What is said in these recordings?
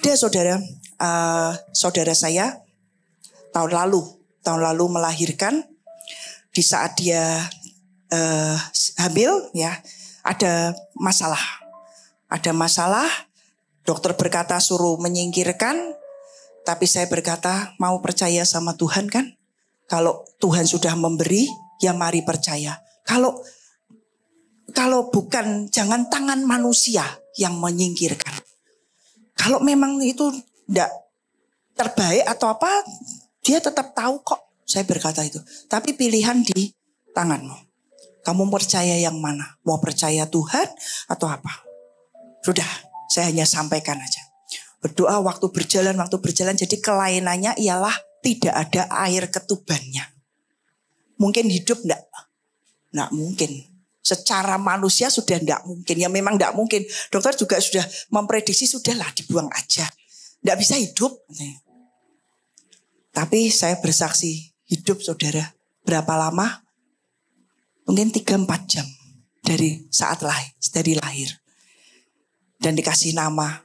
Ada saudara saya tahun lalu melahirkan. Di saat dia hamil, ya, ada masalah. Dokter berkata suruh menyingkirkan, tapi saya berkata mau percaya sama Tuhan kan? Kalau Tuhan sudah memberi, ya mari percaya. Kalau bukan, jangan tangan manusia yang menyingkirkan. Kalau memang itu tidak terbaik atau apa, dia tetap tahu kok. Saya berkata itu. Tapi pilihan di tanganmu. Kamu percaya yang mana? Mau percaya Tuhan atau apa? Sudah, saya hanya sampaikan aja. Berdoa waktu berjalan. Jadi kelainannya ialah tidak ada air ketubannya. Mungkin hidup enggak? Enggak mungkin. Secara manusia sudah enggak mungkin. Ya memang enggak mungkin. Dokter juga sudah memprediksi, sudahlah dibuang aja. Enggak bisa hidup. Tapi saya bersaksi, hidup saudara. Berapa lama? Mungkin 3-4 jam dari saat lahir. Dan dikasih nama.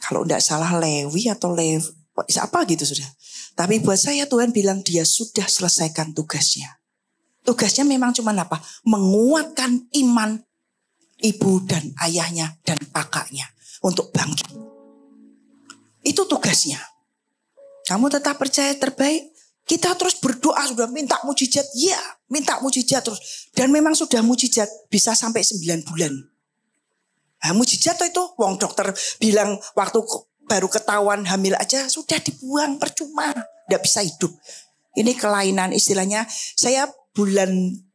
Kalau enggak salah Lewi atau apa gitu sudah. Tapi buat saya Tuhan bilang dia sudah selesaikan tugasnya. Tugasnya memang cuma apa? Menguatkan iman ibu dan ayahnya dan kakaknya untuk bangkit. Itu tugasnya. Kamu tetap percaya terbaik. Kita terus berdoa, sudah minta mujizat. Ya, minta mujizat terus. Dan memang sudah mujizat. Bisa sampai 9 bulan. Nah, mujizat itu, wong dokter bilang waktu baru ketahuan hamil aja, sudah dibuang, percuma. Tidak bisa hidup. Ini kelainan istilahnya. Saya 2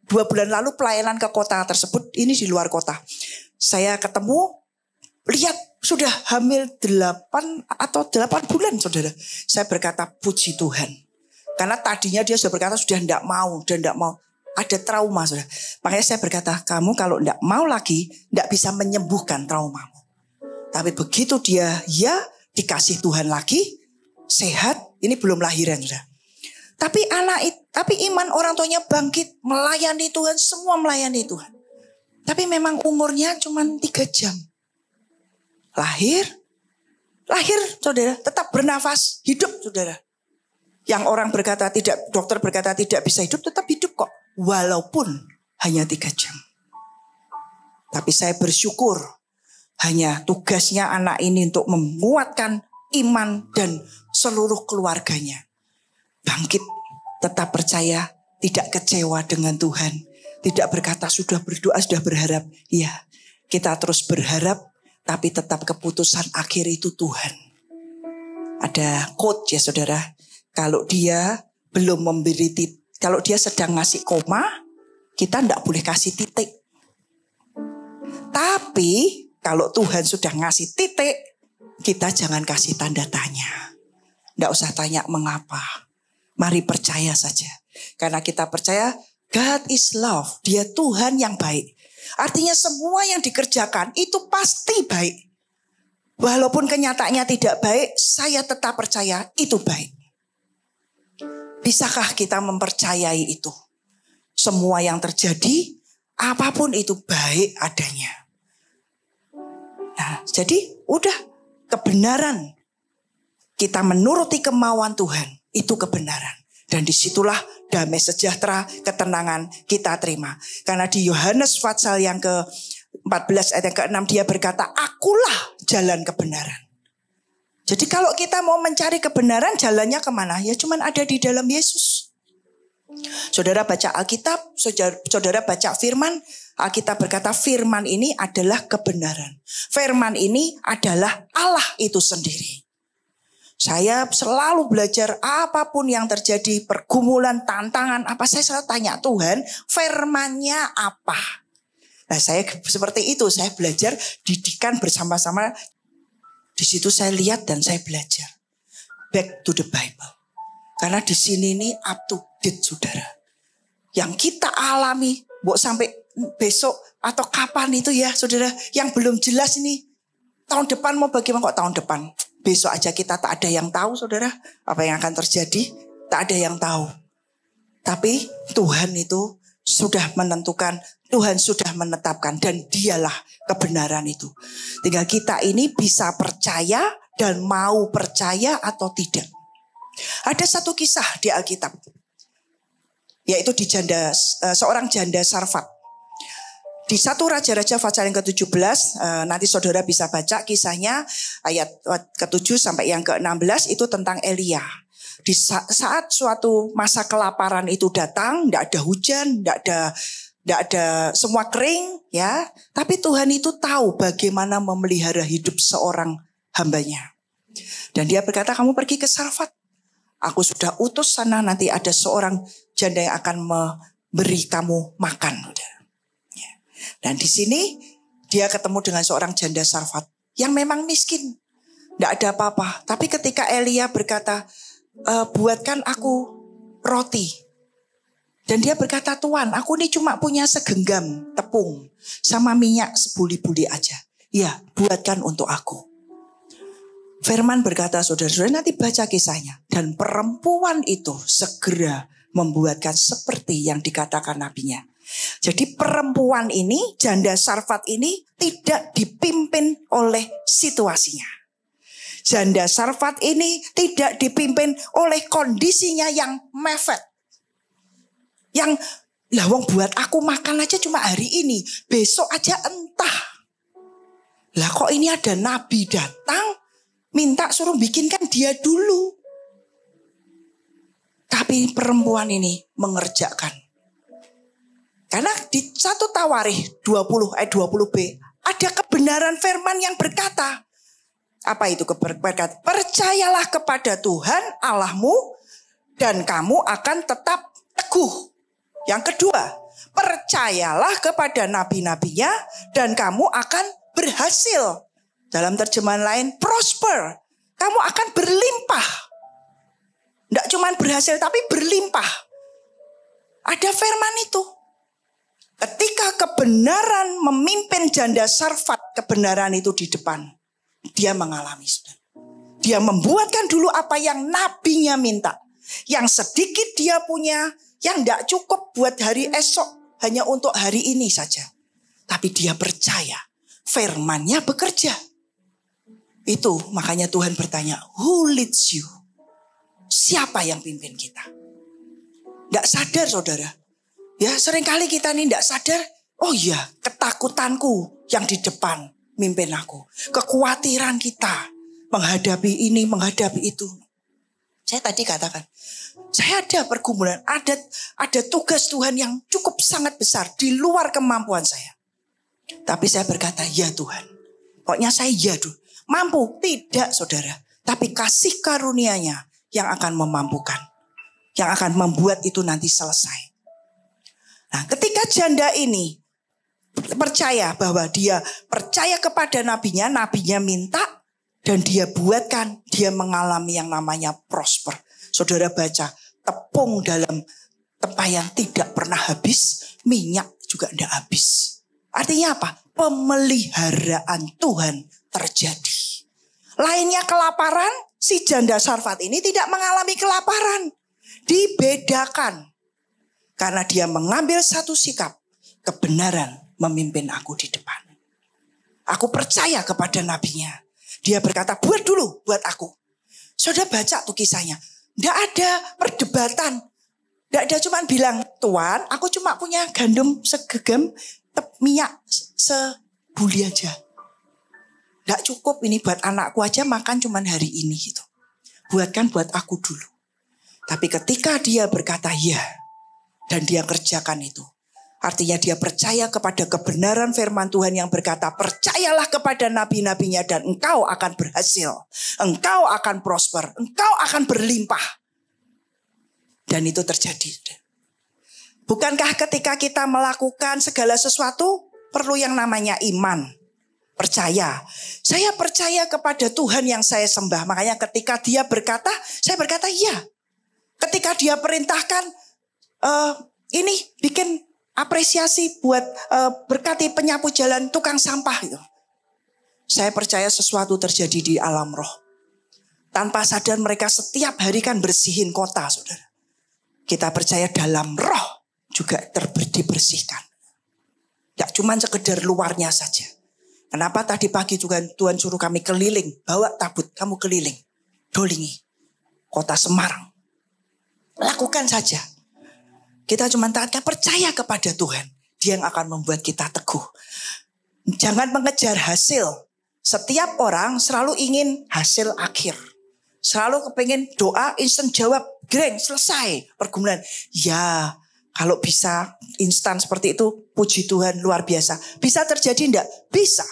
bulan lalu pelayanan ke kota tersebut. Ini di luar kota. Saya ketemu, lihat sudah hamil 8 bulan saudara. Saya berkata puji Tuhan. Karena tadinya dia sudah berkata sudah tidak mau. Ada trauma saudara. Makanya saya berkata kamu kalau tidak mau lagi tidak bisa menyembuhkan traumamu. Tapi begitu dia dikasih Tuhan lagi sehat. Ini belum lahiran saudara. Tapi iman orang tuanya bangkit melayani Tuhan. Semua melayani Tuhan. Tapi memang umurnya cuma 3 jam. Lahir saudara, tetap bernafas, hidup saudara. Yang orang berkata tidak, dokter berkata tidak bisa hidup, tetap hidup kok. Walaupun hanya 3 jam. Tapi saya bersyukur hanya tugasnya anak ini untuk menguatkan iman dan seluruh keluarganya. Bangkit, tetap percaya, tidak kecewa dengan Tuhan. Tidak berkata sudah berdoa, sudah berharap. Ya, kita terus berharap. Tapi tetap keputusan akhir itu Tuhan. Ada quote ya saudara. Kalau dia belum memberi kalau dia sedang ngasih koma, kita tidak boleh kasih titik. Tapi kalau Tuhan sudah ngasih titik, kita jangan kasih tanda tanya. Tidak usah tanya mengapa. Mari percaya saja. Karena kita percaya God is love. Dia Tuhan yang baik. Artinya semua yang dikerjakan itu pasti baik. Walaupun kenyataannya tidak baik, saya tetap percaya itu baik. Bisakah kita mempercayai itu? Semua yang terjadi, apapun itu baik adanya. Nah, jadi udah kebenaran. Kita menuruti kemauan Tuhan, itu kebenaran. Dan disitulah damai sejahtera, ketenangan kita terima. Karena di Yohanes pasal yang ke-14 ayat yang ke-6 dia berkata, akulah jalan kebenaran. Jadi kalau kita mau mencari kebenaran, jalannya kemana? Ya cuman ada di dalam Yesus. Saudara baca Alkitab, saudara baca firman, Alkitab berkata firman ini adalah kebenaran. Firman ini adalah Allah itu sendiri. Saya selalu belajar apapun yang terjadi, pergumulan, tantangan, apa saya selalu tanya Tuhan, firman-Nya apa? Nah saya seperti itu, saya belajar didikan bersama-sama. Di situ saya lihat dan saya belajar. Back to the Bible. Karena di sini ini up to date saudara. Yang kita alami, sampai besok atau kapan itu ya saudara. Yang belum jelas ini, tahun depan mau bagaimana kok tahun depan. Besok aja kita tak ada yang tahu saudara. Apa yang akan terjadi, tak ada yang tahu. Tapi Tuhan itu sudah menentukan, Tuhan sudah menetapkan dan dialah kebenaran itu. Tinggal kita ini bisa percaya dan mau percaya atau tidak. Ada satu kisah di Alkitab, yaitu di seorang janda Sarfat. Di 1 Raja-Raja pasal yang ke-17, nanti saudara bisa baca kisahnya ayat ke-7 sampai yang ke-16 itu tentang Elia. Di saat suatu masa kelaparan itu datang, tidak ada hujan, tidak ada semua kering, ya. Tapi Tuhan itu tahu bagaimana memelihara hidup seorang hambanya. Dan dia berkata, kamu pergi ke Sarfat. Aku sudah utus sana, nanti ada seorang janda yang akan memberi kamu makan. Dan di sini dia ketemu dengan seorang janda Sarfat yang memang miskin. Tidak ada apa-apa. Tapi ketika Elia berkata, buatkan aku roti. Dan dia berkata, Tuan, aku ini cuma punya segenggam tepung sama minyak sebuli-buli aja. Ya, buatkan untuk aku. Firman berkata, saudara-saudara, nanti baca kisahnya. Dan perempuan itu segera membuatkan seperti yang dikatakan nabinya. Jadi perempuan ini, janda Sarfat ini tidak dipimpin oleh situasinya. Janda Sarfat ini tidak dipimpin oleh kondisinya yang mepet. Yang, wong buat aku makan aja cuma hari ini, besok aja entah. Lah kok ini ada nabi datang, minta suruh bikinkan dia dulu. Tapi perempuan ini mengerjakan. Karena di 1 Tawarikh 20 ayat 20b ada kebenaran firman yang berkata, apa itu berkata? Percayalah kepada Tuhan Allahmu dan kamu akan tetap teguh. Yang kedua, percayalah kepada nabi-nabinya dan kamu akan berhasil. Dalam terjemahan lain, prosper. Kamu akan berlimpah. Tidak cuma berhasil tapi berlimpah. Ada firman itu. Ketika kebenaran memimpin janda Sarfat, kebenaran itu di depan. Dia mengalami, saudara. Dia membuatkan dulu apa yang nabinya minta. Yang sedikit dia punya, yang tidak cukup buat hari esok, hanya untuk hari ini saja. Tapi dia percaya, firman-Nya bekerja. Itu makanya Tuhan bertanya, who leads you? Siapa yang pimpin kita? Tidak sadar, saudara. Ya, seringkali kita ini tidak sadar, oh iya, ketakutanku yang di depan mimpin aku. Kekhawatiran kita menghadapi ini, menghadapi itu. Saya tadi katakan, saya ada pergumulan, ada tugas Tuhan yang cukup sangat besar di luar kemampuan saya. Tapi saya berkata, ya Tuhan. Pokoknya saya ya dulu. Mampu, tidak saudara. Tapi kasih karunia-Nya yang akan memampukan. Yang akan membuat itu nanti selesai. Nah, ketika janda ini percaya bahwa dia percaya kepada nabinya, nabinya minta dan dia buatkan, dia mengalami yang namanya prosper. Saudara baca, tepung dalam tempayan tidak pernah habis, minyak juga tidak habis. Artinya apa? Pemeliharaan Tuhan terjadi. Lainnya kelaparan, si janda Sarfat ini tidak mengalami kelaparan. Dibedakan. Karena dia mengambil satu sikap, kebenaran memimpin aku di depan. Aku percaya kepada nabinya. Dia berkata, buat dulu buat aku. Saudara baca tuh kisahnya. Tidak ada perdebatan. Tidak ada cuman bilang, Tuan, aku cuma punya gandum segegam, minyak sebuli aja. Tidak cukup ini buat anakku aja makan cuman hari ini gitu. Buatkan buat aku dulu. Tapi ketika dia berkata ya, dan dia kerjakan itu. Artinya dia percaya kepada kebenaran firman Tuhan yang berkata, percayalah kepada nabi-nabinya dan engkau akan berhasil. Engkau akan prosper. Engkau akan berlimpah. Dan itu terjadi. Bukankah ketika kita melakukan segala sesuatu, perlu yang namanya iman. Percaya. Saya percaya kepada Tuhan yang saya sembah. Makanya ketika dia berkata, saya berkata ya. Ketika dia perintahkan, ini bikin apresiasi buat berkati penyapu jalan tukang sampah gitu. Saya percaya sesuatu terjadi di alam roh. Tanpa sadar mereka setiap hari kan bersihin kota, saudara. Kita percaya dalam roh juga dibersihkan. Tidak cuma sekedar luarnya saja. Kenapa tadi pagi juga Tuhan suruh kami keliling. Bawa tabut, kamu keliling. Dolingi kota Semarang. Lakukan saja. Kita cuma taatkan, percaya kepada Tuhan. Dia yang akan membuat kita teguh. Jangan mengejar hasil. Setiap orang selalu ingin hasil akhir. Selalu kepengen doa instan jawab. Greng, selesai pergumulan. Ya, kalau bisa instan seperti itu, puji Tuhan luar biasa. Bisa terjadi enggak? Bisa.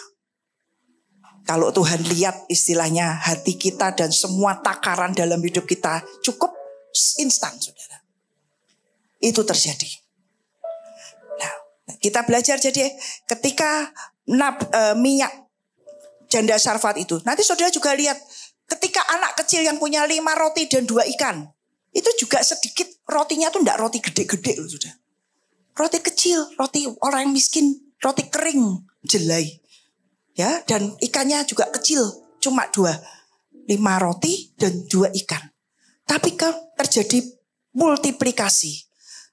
Kalau Tuhan lihat istilahnya hati kita dan semua takaran dalam hidup kita cukup instan, saudara. Itu terjadi. Nah, kita belajar jadi ketika minyak janda Sarfat itu. Nanti saudara juga lihat ketika anak kecil yang punya 5 roti dan 2 ikan. Itu juga sedikit rotinya tuh enggak roti gede-gede loh saudara. Roti kecil, roti orang miskin, roti kering, jelai. Ya, dan ikannya juga kecil, cuma 2. 5 roti dan 2 ikan. Tapi kan terjadi multiplikasi.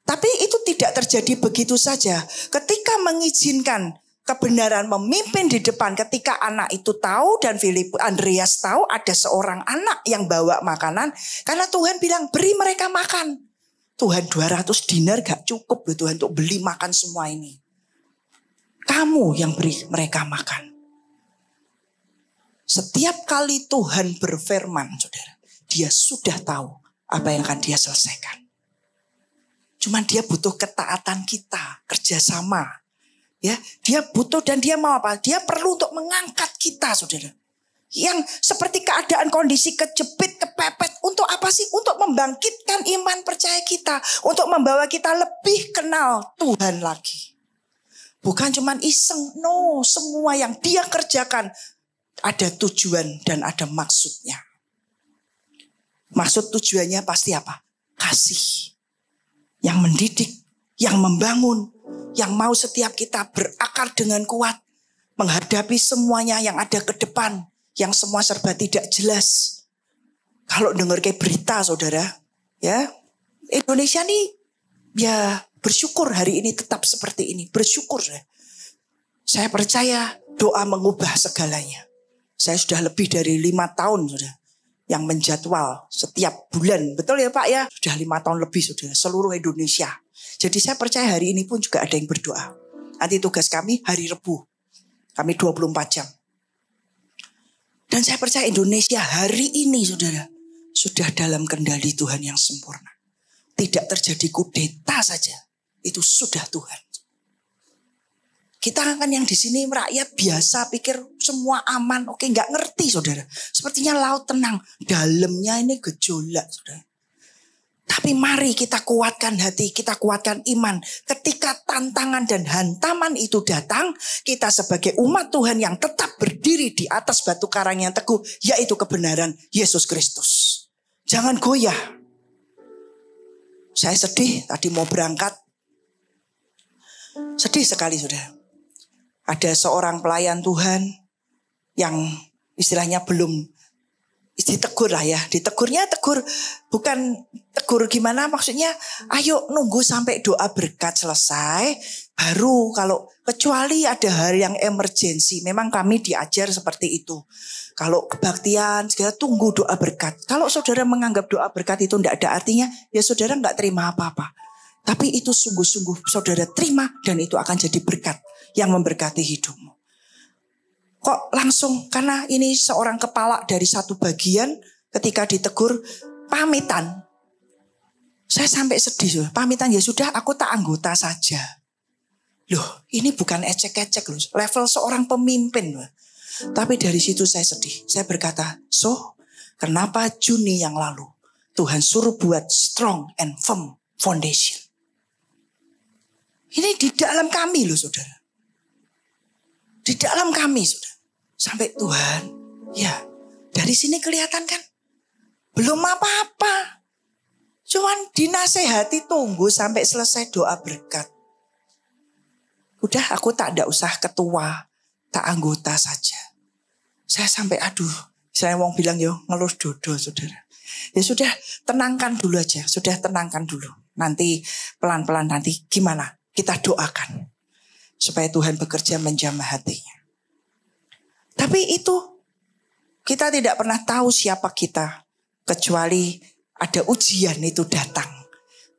Tapi itu tidak terjadi begitu saja. Ketika mengizinkan kebenaran memimpin di depan, ketika anak itu tahu dan Andreas tahu ada seorang anak yang bawa makanan. Karena Tuhan bilang beri mereka makan. Tuhan 200 dinar gak cukup loh Tuhan untuk beli makan semua ini. Kamu yang beri mereka makan. Setiap kali Tuhan berfirman, saudara, dia sudah tahu apa yang akan dia selesaikan. Cuman dia butuh ketaatan kita, kerjasama. Ya, dia butuh dan dia mau apa? Dia perlu untuk mengangkat kita, saudara. Yang seperti keadaan kondisi kejepit, kepepet. Untuk apa sih? Untuk membangkitkan iman percaya kita. Untuk membawa kita lebih kenal Tuhan lagi. Bukan cuman iseng. No, semua yang dia kerjakan ada tujuan dan ada maksudnya. Maksud tujuannya pasti apa? Kasih. Yang mendidik, yang membangun, yang mau setiap kita berakar dengan kuat. Menghadapi semuanya yang ada ke depan. Yang semua serba tidak jelas. Kalau dengar kayak berita saudara. Ya, Indonesia nih ya bersyukur hari ini tetap seperti ini. Bersyukur. Saya percaya doa mengubah segalanya. Saya sudah lebih dari 5 tahun sudah yang menjadwal setiap bulan. Betul ya Pak ya? Sudah 5 tahun lebih sudah seluruh Indonesia. Jadi saya percaya hari ini pun juga ada yang berdoa. Nanti tugas kami hari Rebu. Kami 24 jam. Dan saya percaya Indonesia hari ini saudara. Sudah dalam kendali Tuhan yang sempurna. Tidak terjadi kudeta saja. Itu sudah Tuhan. Kita kan yang di sini rakyat biasa pikir semua aman. Oke, nggak ngerti saudara. Sepertinya laut tenang. Dalamnya ini gejolak saudara. Tapi mari kita kuatkan hati, kita kuatkan iman. Ketika tantangan dan hantaman itu datang, kita sebagai umat Tuhan yang tetap berdiri di atas batu karang yang teguh, yaitu kebenaran Yesus Kristus. Jangan goyah. Saya sedih, tadi mau berangkat. Sedih sekali saudara. Ada seorang pelayan Tuhan yang istilahnya belum ditegur lah ya. Ditegurnya tegur bukan tegur gimana maksudnya. Ayo nunggu sampai doa berkat selesai. Baru kalau kecuali ada hal yang emergensi. Memang kami diajar seperti itu. Kalau kebaktian segala tunggu doa berkat. Kalau saudara menganggap doa berkat itu tidak ada artinya. Ya saudara tidak terima apa-apa. Tapi itu sungguh-sungguh saudara terima. Dan itu akan jadi berkat yang memberkati hidupmu. Kok langsung karena ini seorang kepala dari satu bagian ketika ditegur pamitan. Saya sampai sedih. Pamitan ya sudah aku tak anggota saja. Loh ini bukan ecek-ecek loh. Level seorang pemimpin loh. Tapi dari situ saya sedih. Saya berkata, kenapa Juni yang lalu Tuhan suruh buat strong and firm foundation. Ini di dalam kami loh saudara. Di dalam kami sudah. Sampai Tuhan. Ya. Dari sini kelihatan kan. Belum apa-apa. Cuman dinasehati tunggu sampai selesai doa berkat. Udah aku tak ada usah ketua. Tak anggota saja. Saya sampai saya mau bilang ngeluh dodo saudara. Ya sudah tenangkan dulu aja. Sudah tenangkan dulu. Nanti pelan-pelan nanti gimana. Kita doakan. Supaya Tuhan bekerja menjamah hatinya. Tapi itu kita tidak pernah tahu siapa kita. Kecuali ada ujian itu datang.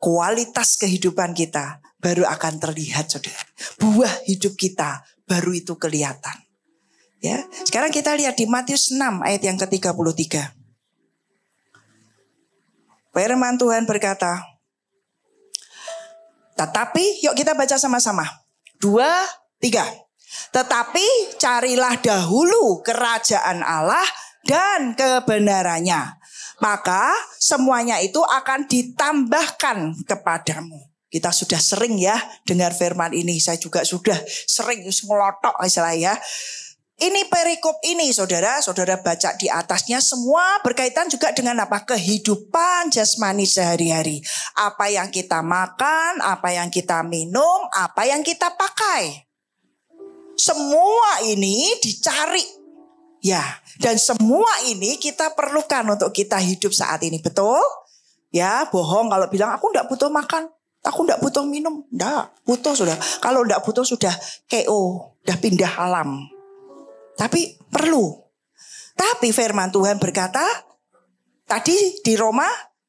Kualitas kehidupan kita baru akan terlihat, saudara. Buah hidup kita baru itu kelihatan. Ya, sekarang kita lihat di Matius 6 ayat yang ke-33. Firman Tuhan berkata, tetapi, yuk kita baca sama-sama. 2, 3. Tetapi carilah dahulu kerajaan Allah dan kebenarannya. Maka semuanya itu akan ditambahkan kepadamu. Kita sudah sering ya dengar firman ini. Saya juga sudah sering ngelotok istilahnya. Ini perikop ini saudara baca di atasnya semua berkaitan juga dengan apa? Kehidupan jasmani sehari-hari. Apa yang kita makan, apa yang kita minum, apa yang kita pakai. Semua ini dicari. Ya, dan semua ini kita perlukan untuk kita hidup saat ini. Betul? Ya, bohong kalau bilang aku enggak butuh makan, aku enggak butuh minum. Enggak, butuh sudah. Kalau enggak butuh sudah KO, udah pindah alam. Tapi perlu. Tapi firman Tuhan berkata, tadi di Roma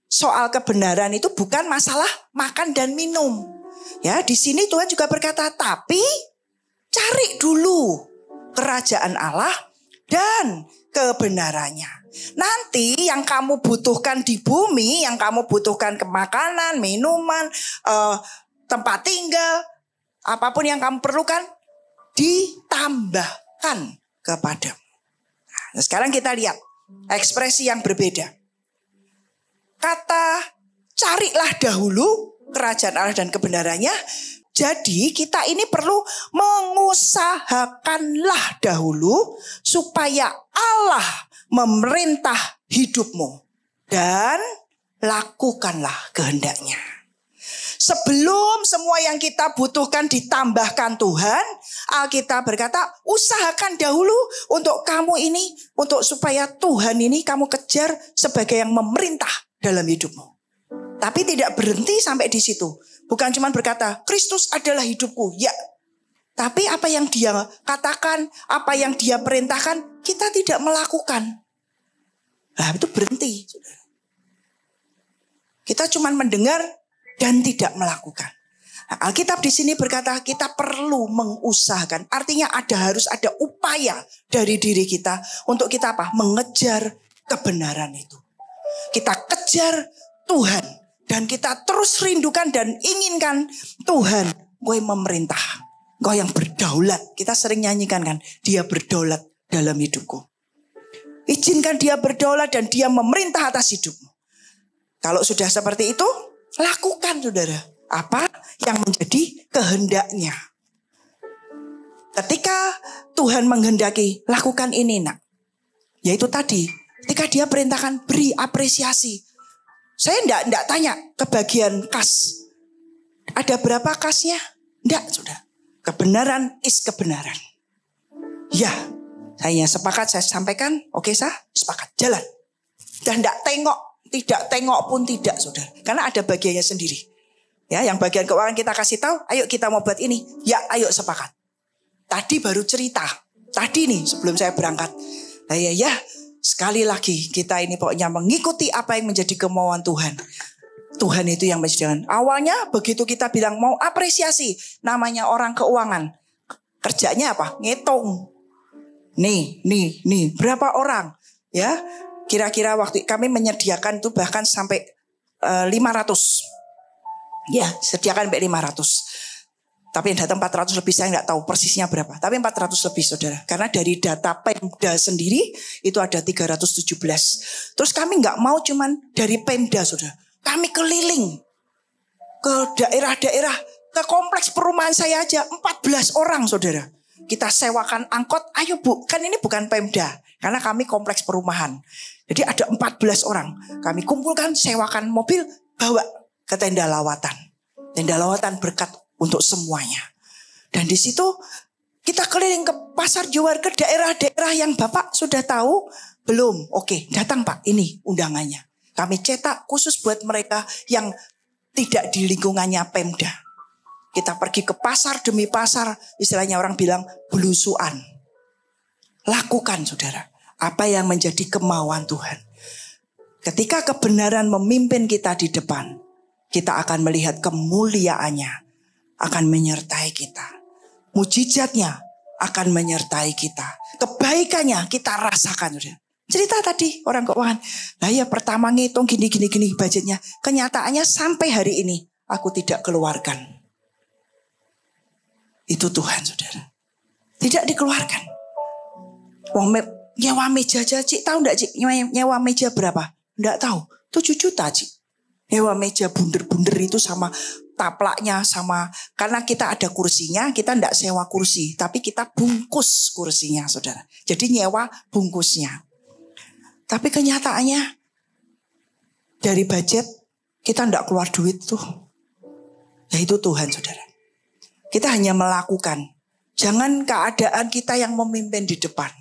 soal kebenaran itu bukan masalah makan dan minum. Ya, di sini Tuhan juga berkata, tapi cari dulu kerajaan Allah dan kebenarannya. Nanti yang kamu butuhkan di bumi, yang kamu butuhkan ke makanan, minuman, tempat tinggal, apapun yang kamu perlukan, ditambahkan kepadamu. Nah, sekarang kita lihat ekspresi yang berbeda. Kata carilah dahulu kerajaan Allah dan kebenarannya. Jadi kita ini perlu mengusahakanlah dahulu supaya Allah memerintah hidupmu dan lakukanlah kehendaknya. Sebelum semua yang kita butuhkan ditambahkan Tuhan, Alkitab berkata, usahakan dahulu untuk kamu ini, untuk supaya Tuhan ini kamu kejar sebagai yang memerintah dalam hidupmu. Tapi tidak berhenti sampai di situ. Bukan cuma berkata, Kristus adalah hidupku. Ya, tapi apa yang dia katakan, apa yang dia perintahkan, kita tidak melakukan. Nah, itu berhenti. Kita cuma mendengar dan tidak melakukan. Nah, Alkitab di sini berkata kita perlu mengusahakan. Artinya harus ada upaya dari diri kita untuk kita apa? Mengejar kebenaran itu. Kita kejar Tuhan dan kita terus rindukan dan inginkan Tuhan, Gue memerintah, Gue yang berdaulat. Kita sering nyanyikan kan, Dia berdaulat dalam hidupku. Izinkan Dia berdaulat dan Dia memerintah atas hidupmu. Kalau sudah seperti itu, lakukan saudara apa yang menjadi kehendaknya. Ketika Tuhan menghendaki lakukan ini nak, yaitu tadi ketika dia perintahkan beri apresiasi. Saya enggak tanya ke bagian kas. Ada berapa kasnya? Enggak sudah. Kebenaran is kebenaran. Ya, saya sepakat, saya sampaikan. Oke sah, sepakat, jalan. Dan tidak tengok pun tidak saudara. Karena ada bagiannya sendiri. Ya, yang bagian keuangan kita kasih tahu, ayo kita mau buat ini. Ya, ayo sepakat. Tadi baru cerita. Tadi nih sebelum saya berangkat. Nah, ya, sekali lagi kita ini pokoknya mengikuti apa yang menjadi kemauan Tuhan. Tuhan itu yang menjadikan. Awalnya begitu kita bilang mau apresiasi. Namanya orang keuangan. Kerjanya apa? Ngitung. Nih. Berapa orang? Ya, kira-kira waktu kami menyediakan itu bahkan sampai 500. Ya, sediakan sampai 500. Tapi yang datang 400 lebih, saya nggak tahu persisnya berapa. Tapi 400 lebih saudara. Karena dari data Pemda sendiri itu ada 317. Terus kami nggak mau cuman dari Pemda saudara. Kami keliling ke daerah-daerah, ke kompleks perumahan saya aja 14 orang saudara. Kita sewakan angkot, ayo bu, kan ini bukan Pemda. Karena kami kompleks perumahan. Jadi ada 14 orang. Kami kumpulkan, sewakan mobil, bawa ke tenda lawatan. Tenda lawatan berkat untuk semuanya. Dan di situ kita keliling ke pasar Johar, ke daerah-daerah yang Bapak sudah tahu belum? Oke, datang Pak, ini undangannya. Kami cetak khusus buat mereka yang tidak di lingkungannya Pemda. Kita pergi ke pasar demi pasar, istilahnya orang bilang belusuan. Lakukan saudara, apa yang menjadi kemauan Tuhan. Ketika kebenaran memimpin kita di depan, kita akan melihat kemuliaannya akan menyertai kita. Mujizatnya akan menyertai kita. Kebaikannya kita rasakan. Cerita tadi orang keuangan. Nah ya pertama ngitung gini budgetnya. Kenyataannya sampai hari ini aku tidak keluarkan. Itu Tuhan saudara. Tidak dikeluarkan. Nyewa meja aja Cik. Tahu enggak Cik nyewa meja berapa? Enggak tahu. 7 juta Cik. Nyewa meja bunder-bunder itu sama taplaknya sama. Karena kita ada kursinya, kita enggak sewa kursi. Tapi kita bungkus kursinya saudara. Jadi nyewa bungkusnya. Tapi kenyataannya dari budget kita enggak keluar duit tuh. Yaitu Tuhan saudara. Kita hanya melakukan. Jangan keadaan kita yang memimpin di depan.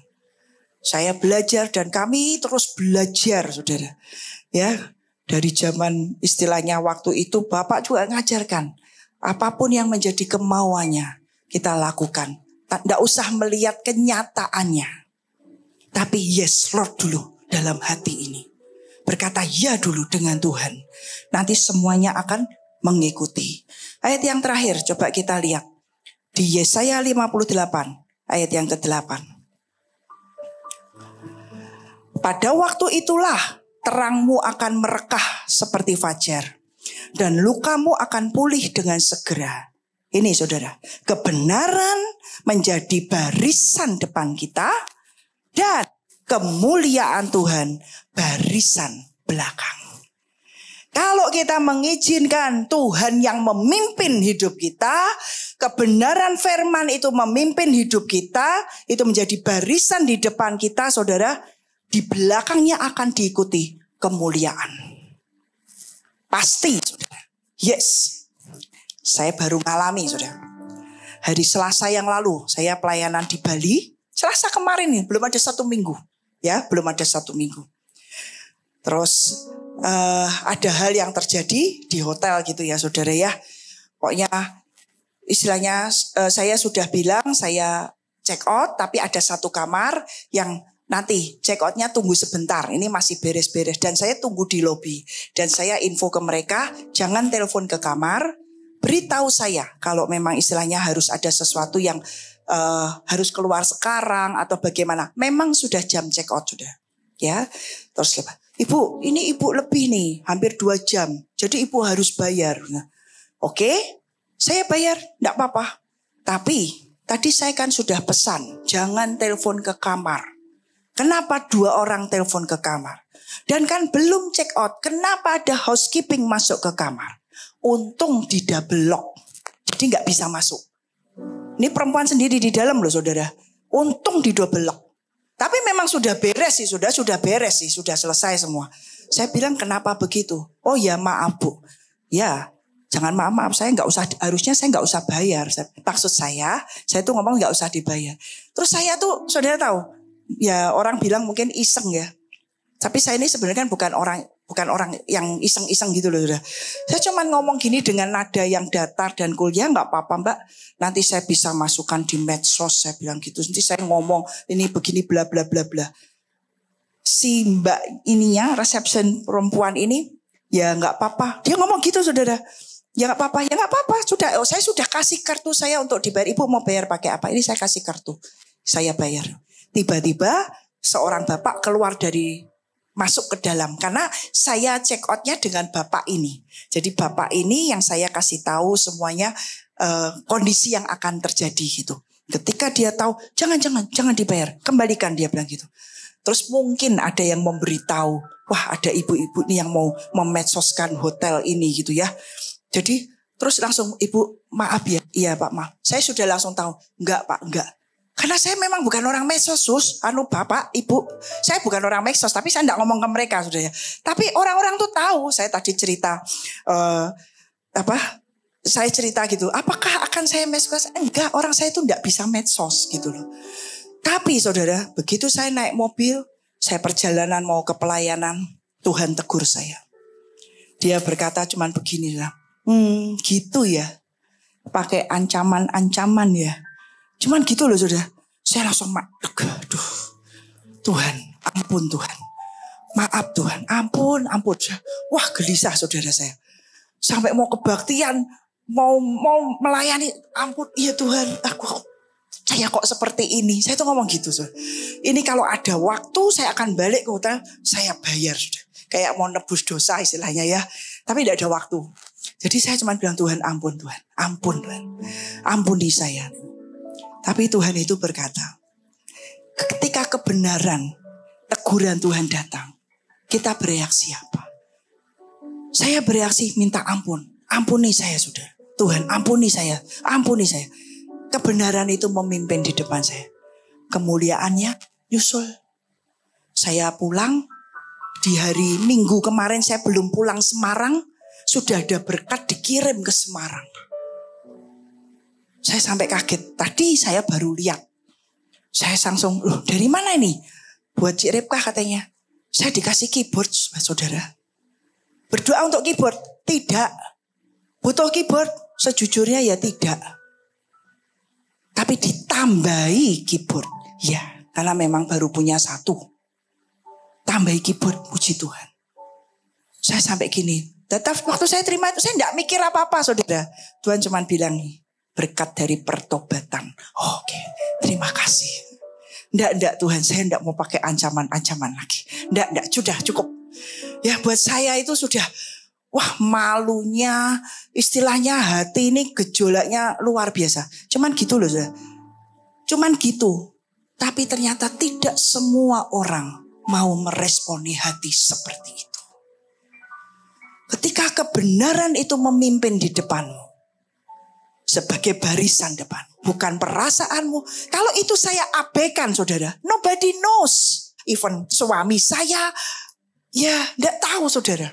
Saya belajar dan kami terus belajar saudara. Ya, dari zaman istilahnya waktu itu Bapak juga ngajarkan. Apapun yang menjadi kemauannya kita lakukan. Tidak usah melihat kenyataannya. Tapi yes Lord dulu dalam hati ini. Berkata ya dulu dengan Tuhan. Nanti semuanya akan mengikuti. Ayat yang terakhir coba kita lihat. Di Yesaya 58 ayat yang ke-8. Pada waktu itulah terangmu akan merekah seperti fajar. Dan lukamu akan pulih dengan segera. Ini saudara. Kebenaran menjadi barisan depan kita. Dan kemuliaan Tuhan barisan belakang. Kalau kita mengizinkan Tuhan yang memimpin hidup kita. Kebenaran firman itu memimpin hidup kita. Itu menjadi barisan di depan kita saudara. Di belakangnya akan diikuti kemuliaan. Pasti saudara. Yes. Saya baru mengalami saudara. Hari Selasa yang lalu saya pelayanan di Bali. Selasa kemarin nih, belum ada 1 minggu. Ya, belum ada 1 minggu. Terus ada hal yang terjadi di hotel gitu ya saudara ya. Pokoknya istilahnya saya sudah bilang saya check out. Tapi ada 1 kamar yang nanti check outnya tunggu sebentar. Ini masih beres-beres. Dan saya tunggu di lobi. Dan saya info ke mereka. Jangan telepon ke kamar. Beritahu saya. Kalau memang istilahnya harus ada sesuatu yang harus keluar sekarang. Atau bagaimana. Memang sudah jam check out sudah. Ya. Terus Ibu ini ibu lebih nih. Hampir 2 jam. Jadi ibu harus bayar. Nah, oke. Saya bayar. Tidak apa-apa. Tapi tadi saya kan sudah pesan. Jangan telepon ke kamar. Kenapa 2 orang telepon ke kamar? Dan kan belum check out. Kenapa ada housekeeping masuk ke kamar? Untung di double lock. Jadi gak bisa masuk. Ini perempuan sendiri di dalam loh saudara. Untung di double lock. Tapi memang sudah beres sih. Sudah beres sih. Sudah selesai semua. Saya bilang kenapa begitu? Oh ya maaf Bu. Ya jangan maaf. Saya gak usah. Harusnya saya gak usah bayar. Maksud saya tuh ngomong gak usah dibayar. Terus saya tuh saudara tahu. Ya orang bilang mungkin iseng ya. Tapi saya ini sebenarnya kan bukan orang yang iseng-iseng gitu loh. Saya cuma ngomong gini dengan nada yang datar dan cool. Ya gak apa-apa Mbak. Nanti saya bisa masukkan di medsos. Saya bilang gitu. Nanti saya ngomong ini begini bla bla bla bla. Si Mbak ininya resepsi perempuan ini. Ya gak apa-apa. Dia ngomong gitu saudara. Ya gak apa-apa. Ya gak apa-apa. Saya sudah kasih kartu saya untuk dibayar. Ibu mau bayar pakai apa? Ini saya kasih kartu. Saya bayar. Tiba-tiba seorang bapak keluar masuk ke dalam. Karena saya check outnya dengan bapak ini. Jadi bapak ini yang saya kasih tahu semuanya kondisi yang akan terjadi gitu. Ketika dia tahu, jangan dibayar. Kembalikan dia bilang gitu. Terus mungkin ada yang memberitahu. Wah ada ibu-ibu nih yang mau memedsoskan hotel ini gitu ya. Jadi terus langsung ibu maaf ya. Iya Pak maaf. Saya sudah langsung tahu. Enggak Pak enggak. Karena saya memang bukan orang medsos, sus. Bapak, ibu. Saya bukan orang medsos, tapi saya tidak ngomong ke mereka, sudah ya. Tapi orang-orang tuh tahu. Saya tadi cerita, saya cerita gitu. Apakah akan saya medsos? Enggak, orang saya itu tidak bisa medsos gitu loh. Tapi saudara, begitu saya naik mobil, saya perjalanan mau ke pelayanan, Tuhan tegur saya. Dia berkata cuman begini lah. Gitu ya. Pakai ancaman-ancaman ya. Cuman gitu loh saudara. Saya langsung aduh, Tuhan, ampun Tuhan. Maaf Tuhan, ampun. Wah gelisah saudara saya. Sampai mau kebaktian, mau melayani, ampun. Iya Tuhan, saya kok seperti ini. Saya tuh ngomong gitu. Ini kalau ada waktu saya akan balik ke hotel, saya bayar. Kayak mau nebus dosa istilahnya ya. Tapi tidak ada waktu. Jadi saya cuma bilang Tuhan ampun Tuhan. Ampun Tuhan. Ampuni saya. Tapi Tuhan itu berkata, ketika kebenaran, teguran Tuhan datang, kita bereaksi apa? Saya bereaksi minta ampun. Ampuni saya sudah. Tuhan ampuni saya. Ampuni saya. Kebenaran itu memimpin di depan saya. Kemuliaannya nyusul. Saya pulang. Di hari Minggu kemarin saya belum pulang Semarang. Sudah ada berkat dikirim ke Semarang. Saya sampai kaget. Tadi saya baru lihat. Saya langsung, loh dari mana ini? Buat Cik Repka katanya. Saya dikasih keyboard, saudara. Berdoa untuk keyboard? Tidak. Butuh keyboard? Sejujurnya ya tidak. Tapi ditambahi keyboard. Ya, karena memang baru punya satu. Tambahi keyboard, puji Tuhan. Saya sampai gini. Tetap waktu saya terima itu, saya tidak mikir apa-apa saudara. Tuhan cuma bilang, berkat dari pertobatan. Oke, terima kasih. Enggak Tuhan, saya enggak mau pakai ancaman-ancaman lagi. Enggak, sudah cukup. Ya buat saya itu sudah, wah malunya, istilahnya hati ini gejolaknya luar biasa. Cuman gitu loh saudara. Cuman gitu. Tapi ternyata tidak semua orang mau meresponi hati seperti itu. Ketika kebenaran itu memimpin di depanmu. Sebagai barisan depan. Bukan perasaanmu. Kalau itu saya abaikan saudara. Nobody knows. Even suami saya. Ya gak tahu saudara.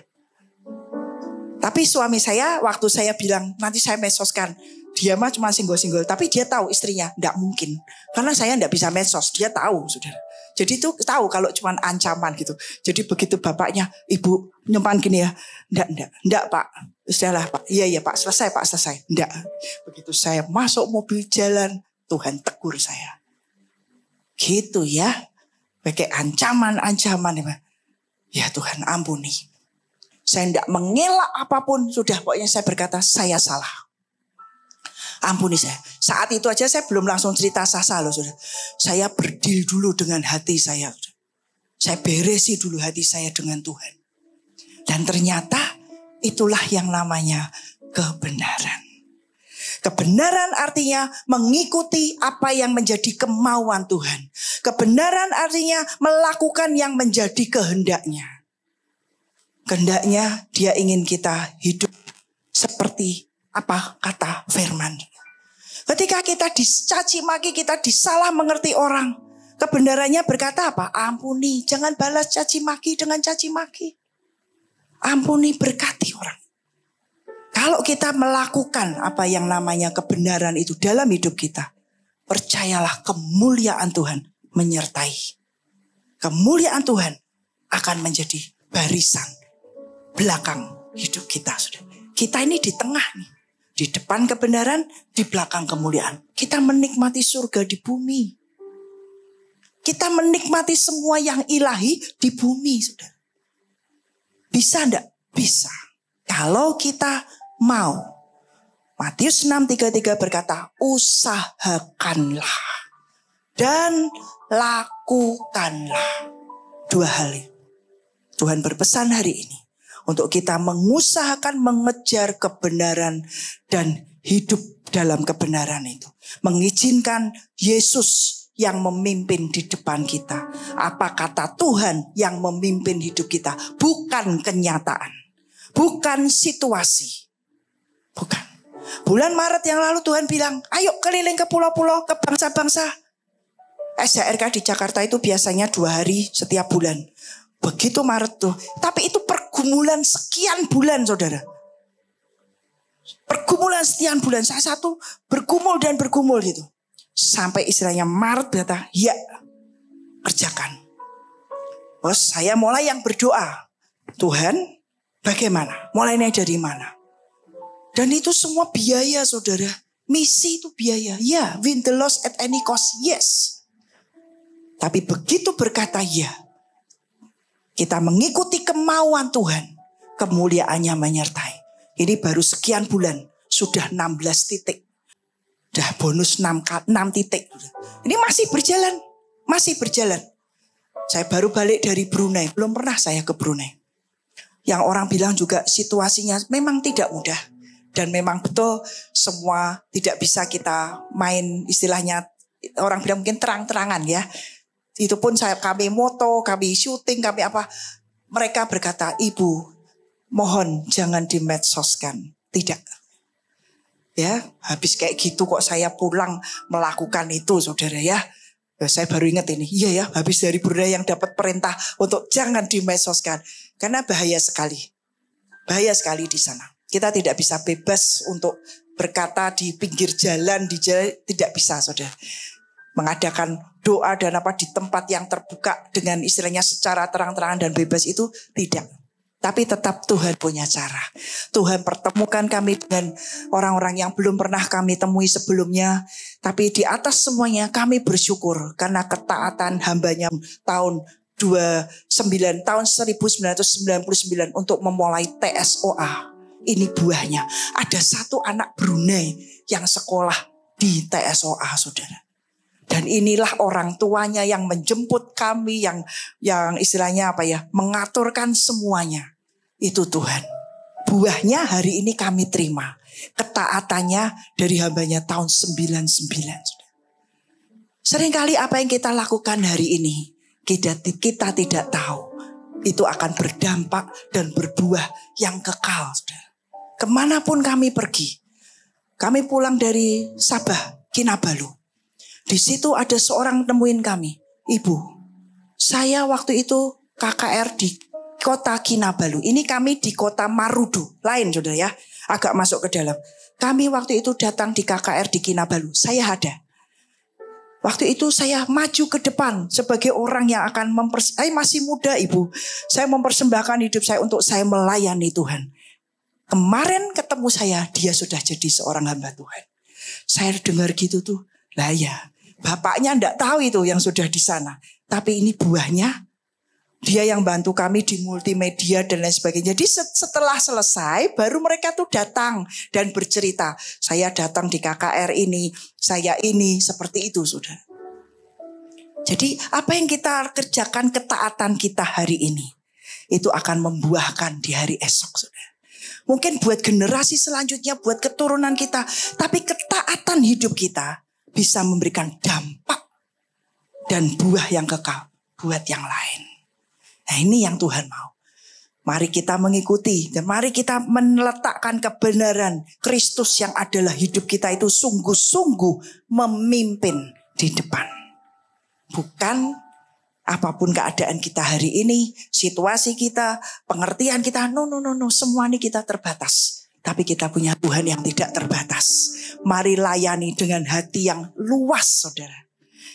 Tapi suami saya waktu saya bilang. Nanti saya medsoskan. Dia mah cuma singgol-singgol. Tapi dia tahu istrinya. Gak mungkin. Karena saya gak bisa medsos. Dia tahu saudara. Jadi itu tahu kalau cuma ancaman gitu. Jadi begitu bapaknya, ibu nyimpan gini ya. Enggak Pak. Sudahlah Pak. Iya Pak, selesai. Enggak. Begitu saya masuk mobil jalan, Tuhan tegur saya. Gitu ya. Pakai ancaman-ancaman. Ya Tuhan ampuni. Saya enggak mengelak apapun. Sudah pokoknya saya berkata, saya salah. Ampuni saya. Saat itu aja saya belum langsung cerita sasa loh saudara. Saya berdil dulu dengan hati saya. Saya beresi dulu hati saya dengan Tuhan. Dan ternyata itulah yang namanya kebenaran. Kebenaran artinya mengikuti apa yang menjadi kemauan Tuhan. Kebenaran artinya melakukan yang menjadi kehendaknya. Kehendaknya dia ingin kita hidup seperti apa kata firman. Ketika kita dicaci maki, kita disalah mengerti orang. Kebenarannya berkata apa? Ampuni, jangan balas caci maki dengan caci maki. Ampuni, berkati orang. Kalau kita melakukan apa yang namanya kebenaran itu dalam hidup kita, percayalah kemuliaan Tuhan menyertai. Kemuliaan Tuhan akan menjadi barisan belakang hidup kita. Kita ini di tengah nih. Di depan kebenaran, di belakang kemuliaan. Kita menikmati surga di bumi. Kita menikmati semua yang ilahi di bumi, saudara. Bisa enggak? Bisa. Kalau kita mau. Matius 6:33 berkata, usahakanlah dan lakukanlah. Dua hal. Tuhan berpesan hari ini. Untuk kita mengusahakan mengejar kebenaran dan hidup dalam kebenaran itu. Mengizinkan Yesus yang memimpin di depan kita. Apa kata Tuhan yang memimpin hidup kita. Bukan kenyataan. Bukan situasi. Bukan. Bulan Maret yang lalu Tuhan bilang, ayo keliling ke pulau-pulau, ke bangsa-bangsa. SHRK di Jakarta itu biasanya 2 hari setiap bulan. Begitu Maret tuh. Tapi itu pergumulan sekian bulan saudara. Pergumulan sekian bulan. Saya satu bergumul dan bergumul gitu. Sampai istilahnya Maret berkata, ya kerjakan. Bos saya mulai yang berdoa. Tuhan bagaimana? Mulainya dari mana? Dan itu semua biaya saudara. Misi itu biaya. Ya, win the loss at any cost. Yes. Tapi begitu berkata ya, kita mengikuti kemauan Tuhan, kemuliaannya menyertai. Ini baru sekian bulan, sudah 16 titik. Udah bonus 6 titik. Ini masih berjalan, masih berjalan. Saya baru balik dari Brunei, belum pernah saya ke Brunei. Yang orang bilang juga situasinya memang tidak mudah. Dan memang betul semua tidak bisa kita main, istilahnya orang bilang mungkin terang-terangan ya. Itu pun kami moto, kami syuting, kami apa. Mereka berkata, Ibu mohon jangan dimedsoskan. Tidak. Ya, habis kayak gitu kok saya pulang melakukan itu saudara ya. Saya baru ingat ini. Iya ya, habis dari Brunei yang dapat perintah untuk jangan dimedsoskan. Karena bahaya sekali. Bahaya sekali di sana. Kita tidak bisa bebas untuk berkata di pinggir jalan, di jalan, tidak bisa saudara. Mengadakan doa dan apa di tempat yang terbuka dengan istilahnya secara terang-terangan dan bebas itu tidak. Tapi tetap Tuhan punya cara. Tuhan pertemukan kami dengan orang-orang yang belum pernah kami temui sebelumnya. Tapi di atas semuanya kami bersyukur karena ketaatan hambanya tahun 1999 untuk memulai TSOA. Ini buahnya. Ada satu anak Brunei yang sekolah di TSOA, saudara. Dan inilah orang tuanya yang menjemput kami, yang istilahnya apa ya, mengaturkan semuanya. Itu Tuhan. Buahnya hari ini kami terima. Ketaatannya dari hambanya tahun 99. Saudara. Seringkali apa yang kita lakukan hari ini, kita tidak tahu. Itu akan berdampak dan berbuah yang kekal, saudara. Kemanapun kami pergi. Kami pulang dari Sabah, Kinabalu. Di situ ada seorang nemuin kami. Ibu, saya waktu itu KKR di kota Kinabalu. Ini kami di kota Marudu. Lain saudara ya. Agak masuk ke dalam. Kami waktu itu datang di KKR di Kinabalu. Saya ada. Waktu itu saya maju ke depan sebagai orang yang akan saya masih muda ibu. Saya mempersembahkan hidup saya untuk saya melayani Tuhan. Kemarin ketemu saya, dia sudah jadi seorang hamba Tuhan. Saya dengar gitu tuh, lah ya, bapaknya enggak tahu itu yang sudah di sana. Tapi ini buahnya, dia yang bantu kami di multimedia dan lain sebagainya. Jadi setelah selesai, baru mereka tuh datang dan bercerita. Saya datang di KKR ini, saya ini, seperti itu sudah. Jadi apa yang kita kerjakan, ketaatan kita hari ini, itu akan membuahkan di hari esok sudah. Mungkin buat generasi selanjutnya, buat keturunan kita. Tapi ketaatan hidup kita bisa memberikan dampak dan buah yang kekal buat yang lain. Nah ini yang Tuhan mau. Mari kita mengikuti dan mari kita meletakkan kebenaran Kristus yang adalah hidup kita itu sungguh-sungguh memimpin di depan. Bukan apapun keadaan kita hari ini, situasi kita, pengertian kita, no. Semua ini kita terbatas. Tapi kita punya Tuhan yang tidak terbatas. Mari layani dengan hati yang luas, saudara.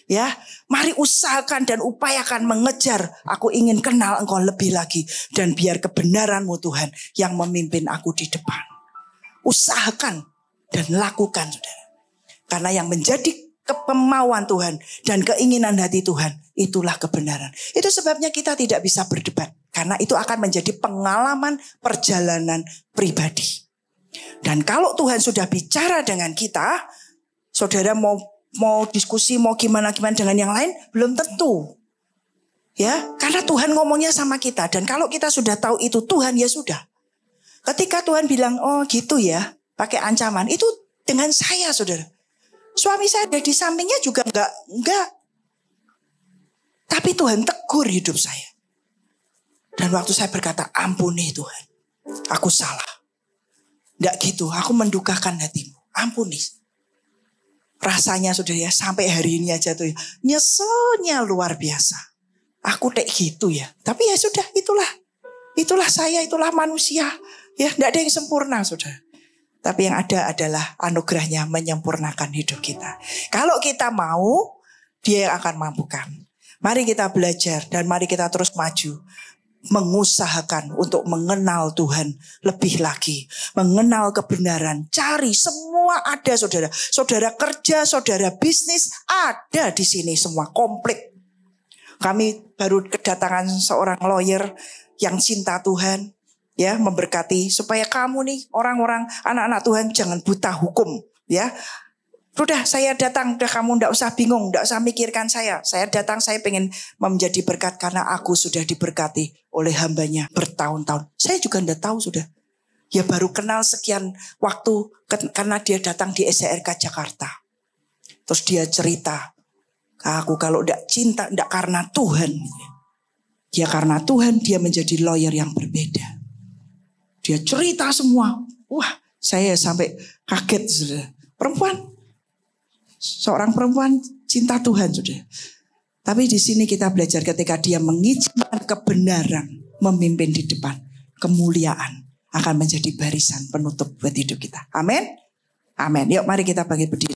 Ya, mari usahakan dan upayakan mengejar. Aku ingin kenal Engkau lebih lagi. Dan biar kebenaran-Mu Tuhan yang memimpin aku di depan. Usahakan dan lakukan, saudara. Karena yang menjadi kemauan Tuhan dan keinginan hati Tuhan, itulah kebenaran. Itu sebabnya kita tidak bisa berdebat. Karena itu akan menjadi pengalaman perjalanan pribadi. Dan kalau Tuhan sudah bicara dengan kita, saudara mau diskusi, mau gimana dengan yang lain, belum tentu. Ya, karena Tuhan ngomongnya sama kita. Dan kalau kita sudah tahu itu Tuhan, ya sudah. Ketika Tuhan bilang, oh gitu ya, pakai ancaman, itu dengan saya, saudara. Suami saya ada di sampingnya juga enggak. Tapi Tuhan tegur hidup saya. Dan waktu saya berkata, ampuni Tuhan, aku salah. Enggak gitu, aku mendukakan hatimu, ampuni. Rasanya saudara ya, sampai hari ini aja tuh ya, nyeselnya luar biasa. Aku kayak gitu ya. Tapi ya sudah, itulah saya, itulah manusia. Ya, enggak ada yang sempurna saudara. Tapi yang ada adalah anugerahnya menyempurnakan hidup kita. Kalau kita mau, dia yang akan mampukan. Mari kita belajar dan mari kita terus maju. Mengusahakan untuk mengenal Tuhan lebih lagi. Mengenal kebenaran. Cari, semua ada saudara. Saudara kerja, saudara bisnis, ada di sini semua komplit. Kami baru kedatangan seorang lawyer yang cinta Tuhan, ya, memberkati supaya kamu nih orang-orang anak-anak Tuhan jangan buta hukum, ya. Udah saya datang, udah kamu ndak usah bingung, ndak usah mikirkan saya. Saya datang, saya pengen menjadi berkat karena aku sudah diberkati oleh hambanya bertahun-tahun. Saya juga ndak tahu sudah. Ya baru kenal sekian waktu karena dia datang di SRK Jakarta. Terus dia cerita, aku kalau ndak cinta, ndak karena Tuhan. Ya karena Tuhan dia menjadi lawyer yang berbeda. Dia cerita semua. Wah, saya sampai kaget sudah. Seorang perempuan cinta Tuhan sudah. Tapi di sini kita belajar ketika dia mengizinkan kebenaran memimpin di depan, kemuliaan akan menjadi barisan penutup buat hidup kita. Amin. Amin. Yuk mari kita bangkit berdiri.